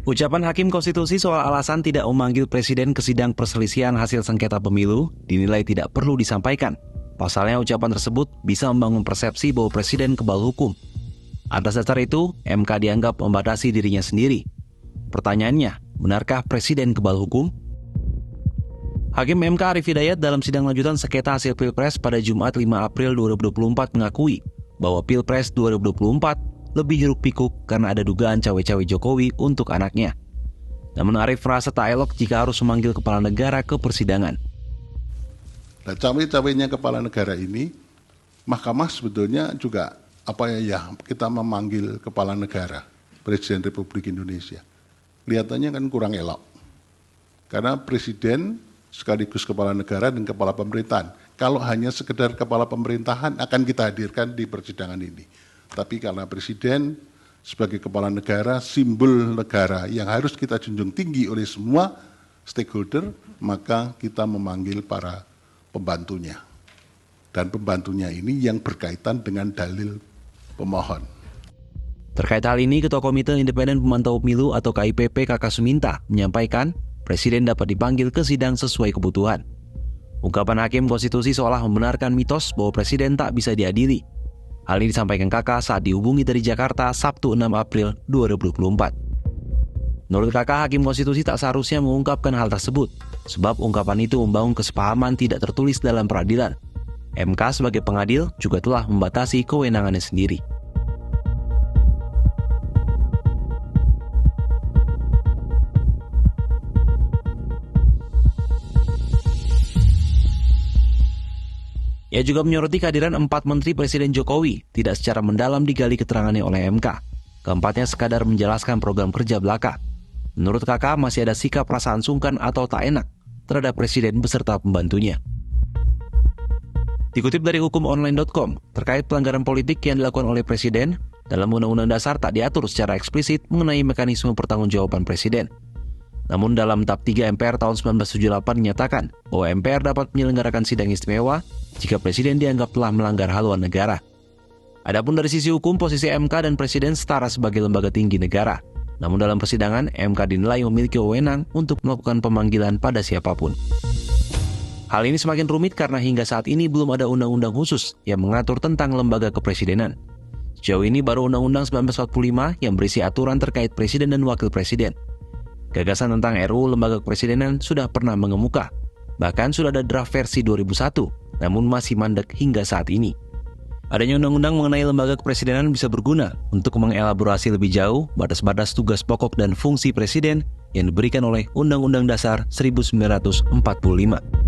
Ucapan Hakim Konstitusi soal alasan tidak memanggil Presiden ke sidang perselisihan hasil sengketa pemilu dinilai tidak perlu disampaikan. Pasalnya ucapan tersebut bisa membangun persepsi bahwa Presiden kebal hukum. Atas dasar itu, MK dianggap membatasi dirinya sendiri. Pertanyaannya, benarkah Presiden kebal hukum? Hakim MK Arief Hidayat dalam sidang lanjutan sengketa hasil Pilpres pada Jumat 5 April 2024 mengakui bahwa Pilpres 2024 lebih hiruk-pikuk karena ada dugaan cawe-cawe Jokowi untuk anaknya. Namun Arief merasa tak elok jika harus memanggil kepala negara ke persidangan. Nah, cawe-cawenya kepala negara ini, Mahkamah sebetulnya juga kita memanggil kepala negara, Presiden Republik Indonesia. Kelihatannya kan kurang elok. Karena Presiden sekaligus kepala negara dan kepala pemerintahan. Kalau hanya sekedar kepala pemerintahan akan kita hadirkan di persidangan ini. Tapi karena Presiden sebagai kepala negara, simbol negara yang harus kita junjung tinggi oleh semua stakeholder, maka kita memanggil para pembantunya. Dan pembantunya ini yang berkaitan dengan dalil pemohon. Terkait hal ini, Ketua Komite Independen Pemantau Pemilu atau KIPP Kaka Suminta menyampaikan Presiden dapat dipanggil ke sidang sesuai kebutuhan. Ungkapan Hakim Konstitusi seolah membenarkan mitos bahwa Presiden tak bisa diadili. Hal ini disampaikan Kaka saat dihubungi dari Jakarta Sabtu 6 April 2024. Menurut Kaka, Hakim Konstitusi tak seharusnya mengungkapkan hal tersebut, sebab ungkapan itu membangun kesepahaman tidak tertulis dalam peradilan. MK sebagai pengadil juga telah membatasi kewenangannya sendiri. Ia juga menyoroti kehadiran 4 menteri Presiden Jokowi tidak secara mendalam digali keterangannya oleh MK. Keempatnya sekadar menjelaskan program kerja belaka. Menurut Kakak masih ada sikap perasaan sungkan atau tak enak terhadap Presiden beserta pembantunya. Dikutip dari hukumonline.com, terkait pelanggaran politik yang dilakukan oleh Presiden, dalam Undang-Undang Dasar tak diatur secara eksplisit mengenai mekanisme pertanggungjawaban Presiden. Namun dalam Tab 3 MPR tahun 1978 dinyatakan bahwa MPR dapat menyelenggarakan sidang istimewa jika Presiden dianggap telah melanggar haluan negara. Adapun dari sisi hukum, posisi MK dan Presiden setara sebagai lembaga tinggi negara. Namun dalam persidangan, MK dinilai memiliki wewenang untuk melakukan pemanggilan pada siapapun. Hal ini semakin rumit karena hingga saat ini belum ada undang-undang khusus yang mengatur tentang lembaga kepresidenan. Sejauh ini baru Undang-Undang 1945 yang berisi aturan terkait Presiden dan Wakil Presiden. Gagasan tentang RUU Lembaga Kepresidenan sudah pernah mengemuka. Bahkan sudah ada draft versi 2001, namun masih mandek hingga saat ini. Adanya undang-undang mengenai lembaga kepresidenan bisa berguna untuk mengelaborasi lebih jauh batas-batas tugas pokok dan fungsi presiden yang diberikan oleh Undang-Undang Dasar 1945.